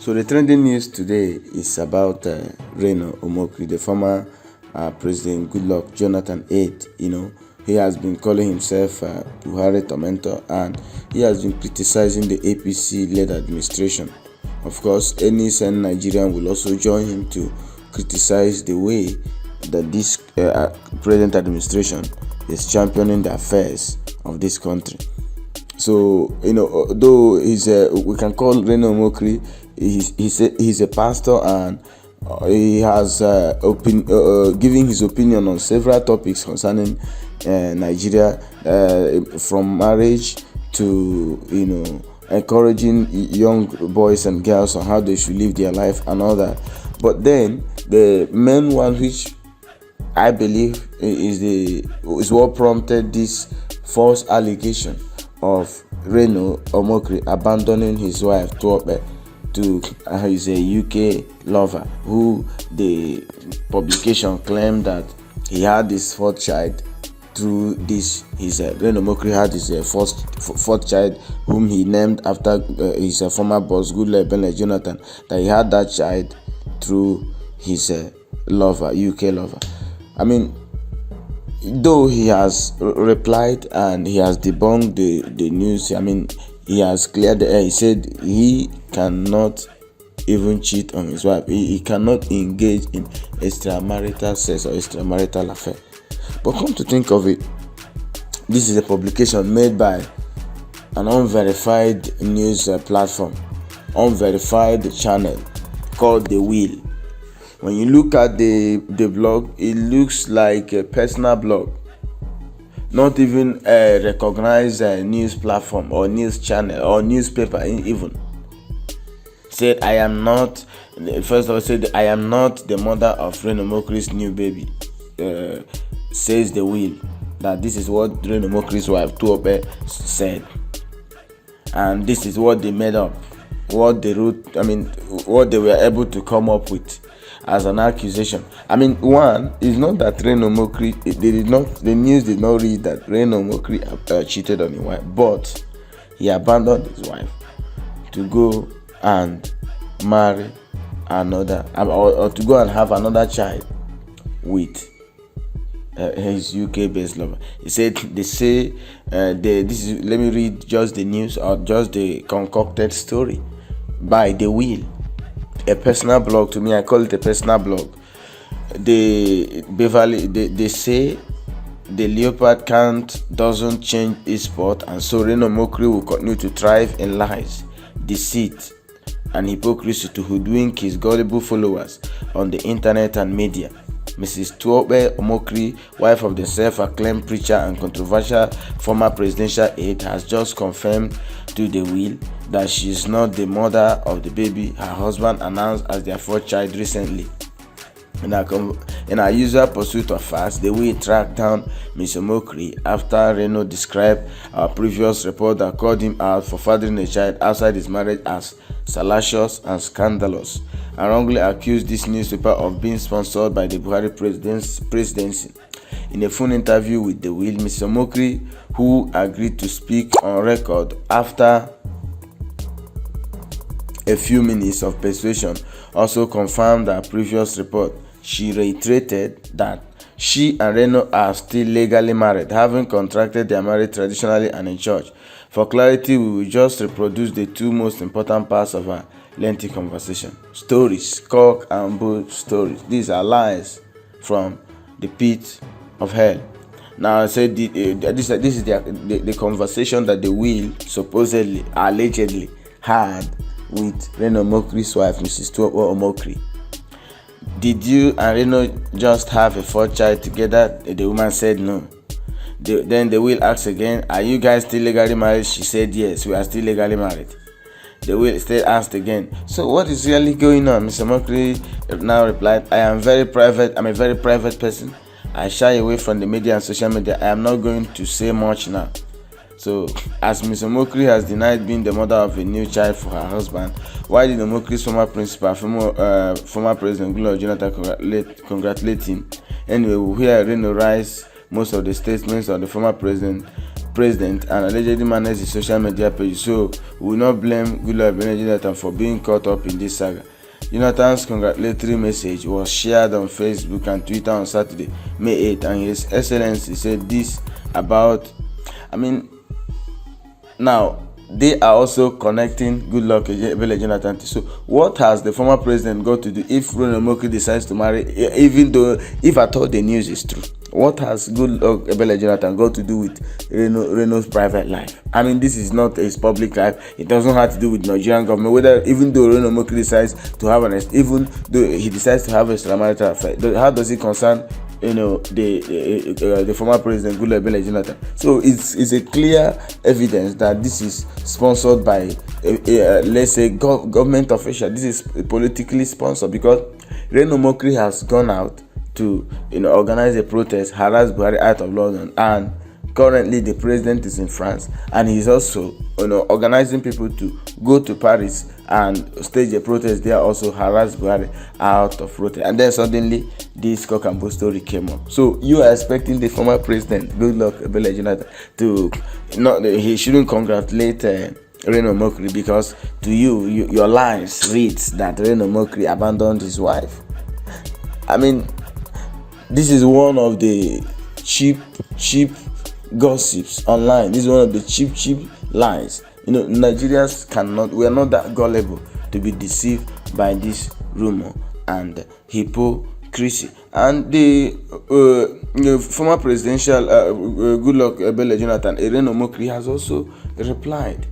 So the trending news today is about Reno Omokri, the former President Goodluck Jonathan aide. He has been calling himself Buhari tormentor, and he has been criticizing the APC-led administration. Of course, any sane Nigerian will also join him to criticize the way that this present administration is championing the affairs of this country. So, though we can call Reno Omokri, he's a pastor, and he has giving his opinion on several topics concerning Nigeria, from marriage to encouraging young boys and girls on how they should live their life and all that. But then the main one, which I believe is what prompted this false allegation of Reno Omokri abandoning his wife Tuope to his UK lover, who the publication claimed that he had his fourth child through this. Reno Omokri had his fourth child, whom he named after his former boss Goodluck Jonathan, that he had that child through his UK lover. I mean, though he has replied and he has debunked the news, he has cleared the air. He said he cannot even cheat on his wife. He cannot engage in extramarital sex or extramarital affair. But come to think of it, this is a publication made by an unverified news platform, unverified channel called The Wheel. When you look at the blog, it looks like a personal blog, not even a recognized news platform or news channel or newspaper even. Said, I am not the mother of Reno Omokri's new baby. Says The Wheel, that this is what Reno Omokri's wife Tuope said, and this is what they made up, what they wrote. What they were able to come up with as an accusation. One is not that Reno Omokri, the news did not read that Reno Omokri cheated on his wife, but he abandoned his wife to go and marry another, or to go and have another child with his UK-based lover. He said, they say, let me read just the news, or just the concocted story by The Wheel, a personal blog. To me, I call it a personal blog. They say the leopard count doesn't change its spot, and so Reno Omokri will continue to thrive in lies, deceit, and hypocrisy to hoodwink his gullible followers on the internet and media. Mrs. Tuope Omokri, wife of the self-acclaimed preacher and controversial former presidential aide, has just confirmed to The Wheel that she is not the mother of the baby her husband announced as their fourth child recently. In our usual pursuit of facts, The Wheel tracked down Ms. Omokri after Reno described our previous report that called him out for fathering a child outside his marriage as salacious and scandalous, and wrongly accused this newspaper of being sponsored by the Buhari presidency. In a phone interview with The Wheel, Ms. Omokri, who agreed to speak on record after a few minutes of persuasion, also confirmed her previous report. She reiterated that she and Reno are still legally married, having contracted their marriage traditionally and in church. For clarity, we will just reproduce the two most important parts of our lengthy conversation. Stories, cock and bull stories. These are lies from the pit of hell. Now, I said this is the conversation that The Wheel supposedly, allegedly had with Reno Omokri's wife, Mrs. Tuope Omokri. Did you and Reno just have a fourth child together? The woman said no. Then The Wheel asked again, are you guys still legally married? She said yes, we are still legally married. The Wheel still asked again, so what is really going on? Mr. Omokri now replied, I'm a very private person. I shy away from the media and social media. I am not going to say much now. So, as Ms. Omokri has denied being the mother of a new child for her husband, why did Omokri's former principal, former President Goodluck Jonathan, congratulate him? Anyway, we'll hear Reno rise most of the statements of the former president president and allegedly managed his social media page. So we will not blame Goodluck Jonathan for being caught up in this saga. Jonathan's congratulatory message was shared on Facebook and Twitter on Saturday, May 8, and His Excellency said this about, now they are also connecting Goodluck Jonathan. So what has the former president got to do if Reno Omokri decides to marry, even though, if at all the news is true? What has Goodluck Jonathan got to do with Reno's private life? This is not his public life. It doesn't have to do with Nigerian government. Whether, even though Reno Omokri decides to have even though he decides to have a extramarital affair, how does it concern the former president Goodluck Jonathan? So it's a clear evidence that this is sponsored by let's say government official. This is politically sponsored, because Reno Omokri has gone out to organize a protest, harass Buhari out of London, and currently the president is in France, and he's also organizing people to go to Paris and stage a protest there, also harass Buhari out of protest. And then suddenly this cock and bull story came up. So you are expecting the former president Goodluck Jonathan to he shouldn't congratulate Reno Omokri, because to your lines reads that Reno Omokri abandoned his wife. This is one of the cheap gossips online. This is one of the cheap lies. Nigerians we are not that gullible to be deceived by this rumor and hypocrisy. And the former presidential Goodluck Jonathan, Reno Omokri, has also replied.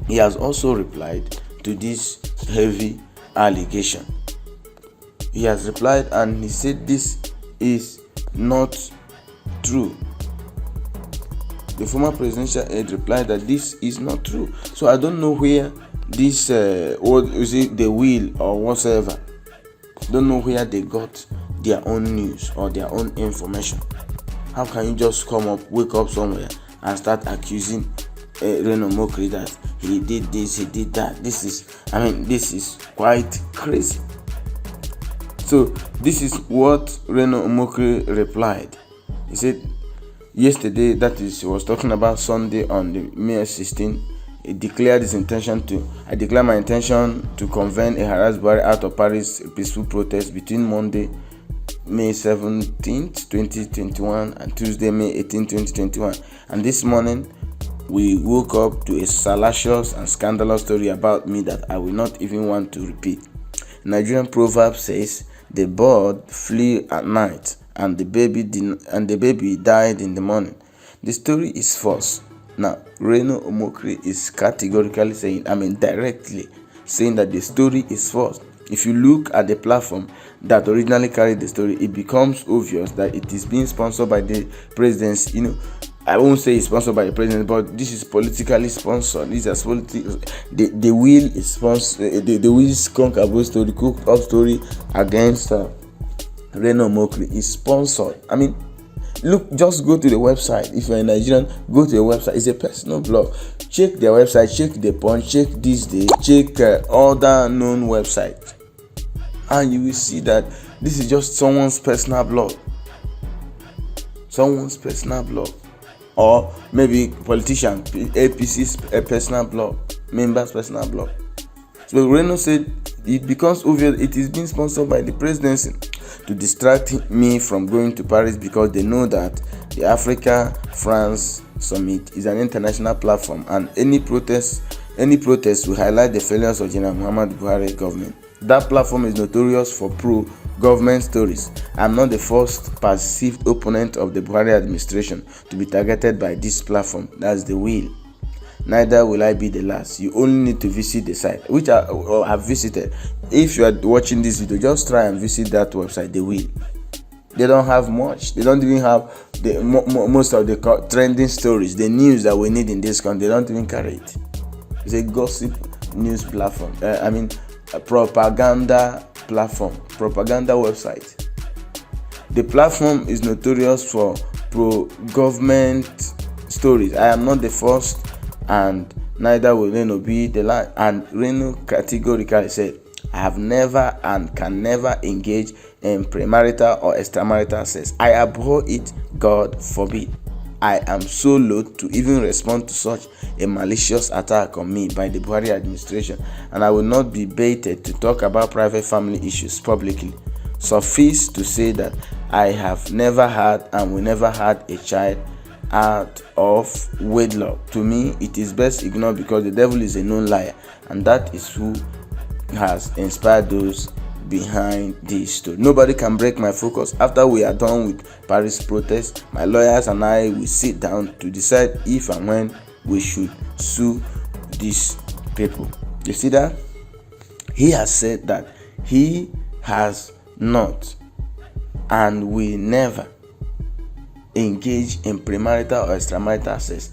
He has also replied to this heavy allegation. He has replied, and he said this is not true. The former presidential aide replied that this is not true. So I don't know where this what is it, the will or whatsoever, don't know where they got their own news or their own information. How can you just wake up somewhere and start accusing Reno Omokri that he did this, he did that? This is quite crazy. So this is what Reno Omokri replied. He said yesterday, that is, he was talking about Sunday on the May 16, he declared his intention I declare my intention to convene a harass Buhari out of Paris peaceful protest between Monday, May 17th, 2021 and Tuesday, May 18th, 2021. And this morning, we woke up to a salacious and scandalous story about me that I will not even want to repeat. Nigerian proverb says, the bird flew at night and the baby died in the morning. The story is false. Now, Reno Omokri is categorically saying, directly saying that the story is false. If you look at the platform that originally carried the story, it becomes obvious that it is being sponsored by the presidency. I won't say it's sponsored by the president, but this is politically sponsored. This is the will is sponsored. The will skunk about story, cooked up story against Reno Omokri is sponsored. Look, just go to the website. If you're in Nigerian, go to the website. It's a personal blog. Check their website. Check the Punch. Check This Day. Check other known websites, and you will see that this is just someone's personal blog. Someone's personal blog. Or maybe politician, APC's personal blog, members' personal blog. So Reno said it becomes obvious it is being sponsored by the presidency to distract me from going to Paris, because they know that the Africa-France Summit is an international platform, and any protest will highlight the failures of General Muhammadu Buhari government. That platform is notorious for pro-government stories. I'm not the first perceived opponent of the Buhari administration to be targeted by this platform. That's the will. Neither will I be the last. You only need to visit the site, which I have visited. If you are watching this video, just try and visit that website, The Will. They don't have much. They don't even have most of the trending stories, the news that we need in this country. They don't even carry it. It's a gossip news platform. A propaganda platform, propaganda website. The platform is notorious for pro-government stories. I am not the first, and neither will Reno be the last. And Reno categorically said, I have never and can never engage in premarital or extramarital sex. I abhor it, God forbid. I am so loath to even respond to such a malicious attack on me by the Buhari administration, and I will not be baited to talk about private family issues publicly. Suffice to say that I have never had and will never had a child out of wedlock. To me, it is best ignored because the devil is a known liar, and that is who has inspired those behind this story. Nobody can break my focus. After we are done with Paris protest, my lawyers and I will sit down to decide if and when we should sue these people. You see that? He has said that he has not and will never engage in premarital or extramarital sex,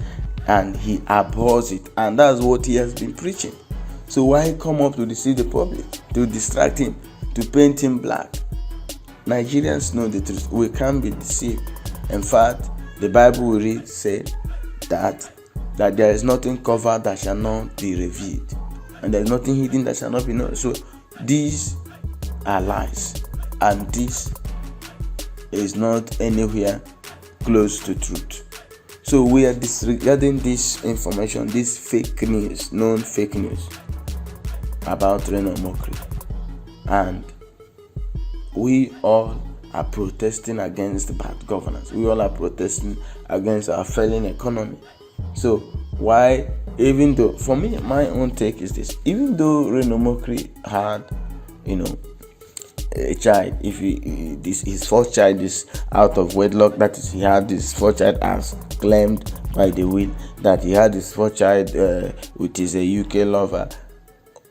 and he abhors it, and that's what he has been preaching. So why come up to deceive the public, to distract him, to paint him black? Nigerians know the truth. We can't be deceived. In fact, the Bible we read said that there is nothing covered that shall not be revealed, and there is nothing hidden that shall not be known. So these are lies, and this is not anywhere close to truth. So we are disregarding this information, this fake news, known fake news about Reno Omokri, and we all are protesting against bad governance. We all are protesting against our failing economy. So why, even though, for me, my own take is this: even though Reno Omokri had, a child, if his first child is out of wedlock, that is, he had his first child as claimed by the will, that he had his first child with his UK lover.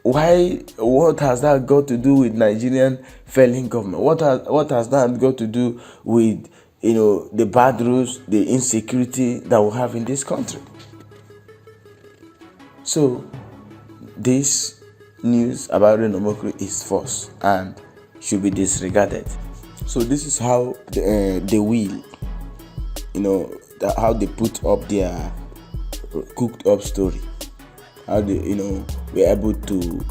What has that got to do with Nigerian failing government? What has that got to do with the bad rules, the insecurity that we have in this country? So this news about Reno Omokri is false and should be disregarded. So this is how they will, how they put up their cooked up story, how they, were able to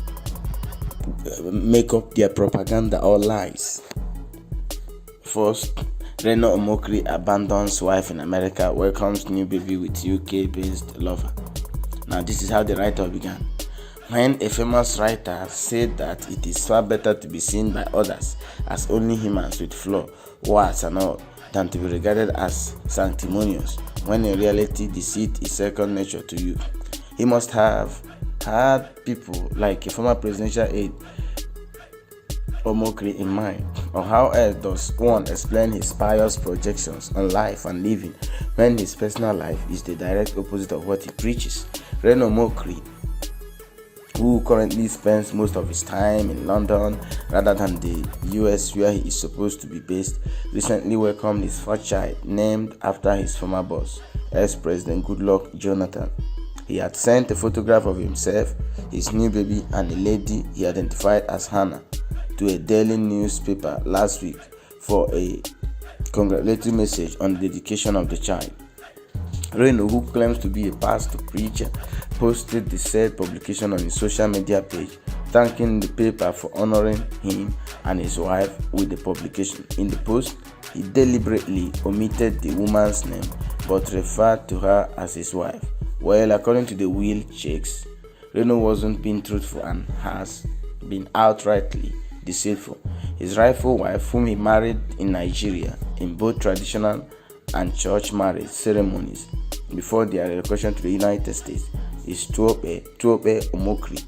make up their propaganda or lies. First, Reno Omokri abandons wife in America, welcomes new baby with UK-based lover. Now this is how the write-up began. When a famous writer said that it is far better to be seen by others as only humans with flaw, warts and all, than to be regarded as sanctimonious, when in reality deceit is second nature to you. He must have had people like a former presidential aide, Omokri, in mind. Or how else does one explain his pious projections on life and living when his personal life is the direct opposite of what he preaches? Reno Omokri, who currently spends most of his time in London rather than the US where he is supposed to be based, recently welcomed his first child, named after his former boss, ex-President Goodluck Jonathan. He had sent a photograph of himself, his new baby, and a lady he identified as Hannah to a daily newspaper last week for a congratulatory message on the dedication of the child. Reno, who claims to be a pastor preacher, posted the said publication on his social media page, thanking the paper for honoring him and his wife with the publication. In the post, he deliberately omitted the woman's name but referred to her as his wife. Well, according to the will checks, Reno wasn't being truthful and has been outrightly deceitful. His rightful wife, whom he married in Nigeria in both traditional and church marriage ceremonies before their relocation to the United States, is Tuope Omokri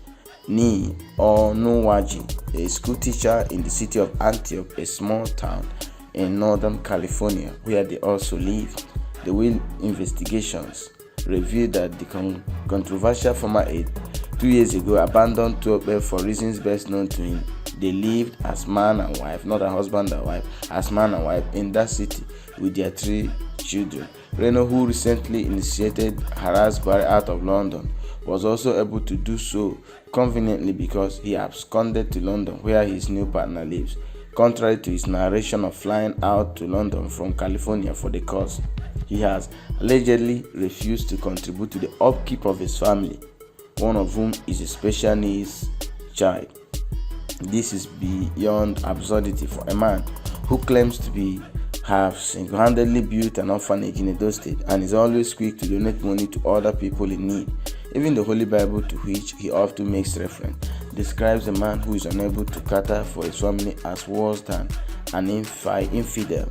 Ni Onuwaji, a school teacher in the city of Antioch, a small town in Northern California where they also live. The will investigations revealed that the controversial former aide 2 years ago abandoned Tuope for reasons best known to him. They lived as man and wife, not a husband and wife, as man and wife in that city with their 3 children. Reno, who recently initiated harassed Buhari out of London, was also able to do so conveniently because he absconded to London where his new partner lives, contrary to his narration of flying out to London from California for the cause. He has allegedly refused to contribute to the upkeep of his family, one of whom is a special needs child. This is beyond absurdity for a man who claims to be have single-handedly built an orphanage in Edo State and is always quick to donate money to other people in need. Even the Holy Bible, to which he often makes reference, describes a man who is unable to cater for his family as worse than an infidel.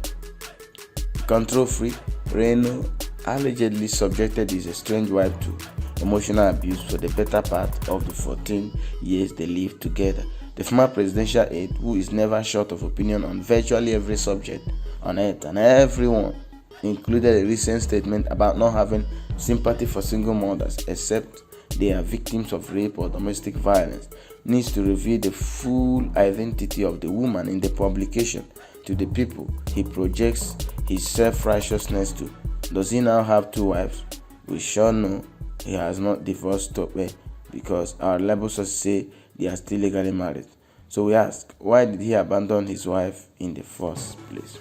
Control freak, Reno allegedly subjected his estranged wife to emotional abuse for the better part of the 14 years they lived together. The former presidential aide, who is never short of opinion on virtually every subject on earth and everyone, included a recent statement about not having sympathy for single mothers except they are victims of rape or domestic violence, needs to reveal the full identity of the woman in the publication to the people he projects his self-righteousness to. Does he now have 2 wives? We sure know he has not divorced Tope, because our label sources say they are still legally married. So we ask, why did he abandon his wife in the first place?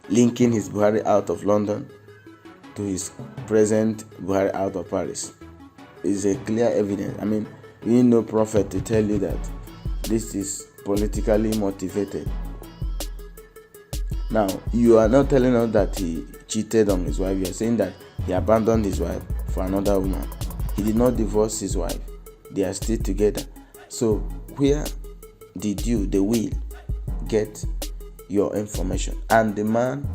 Linking his Buhari out of London to his present Buhari out of Paris is a clear evidence. I mean, you need no prophet to tell you that this is politically motivated. Now, you are not telling us that he cheated on his wife. You are saying that he abandoned his wife for another woman. He did not divorce his wife. They are still together. So, where did you, the will, get your information? And the man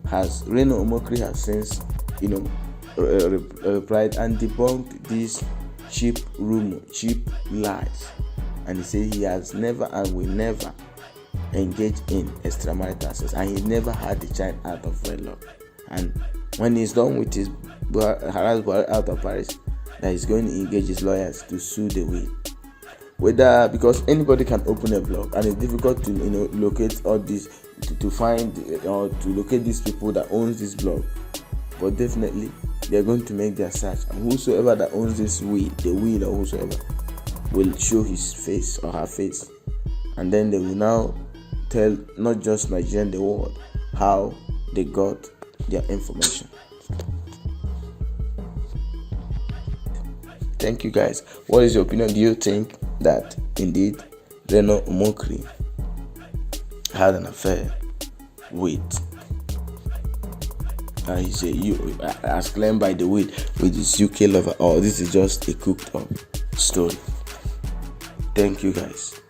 has, Reno Omokri has since, replied and debunked these cheap rumor, cheap lies. And he said he has never and will never engage in extramarital sex, and he never had the child out of wedlock. And when he's done with his harassed out of Paris, that he's going to engage his lawyers to sue the will. Whether, because anybody can open a blog and it's difficult to locate all this, to find or to locate these people that owns this blog, but definitely they're going to make their search, and whosoever that owns this will, the will or whosoever, will show his face or her face, and then they will now tell not just Nigeria, the world, how they got their information. Thank you guys. What is your opinion? Do you think that indeed Reno Omokri had an affair with as claimed by the will with his UK lover, or this is just a cooked up story? Thank you guys.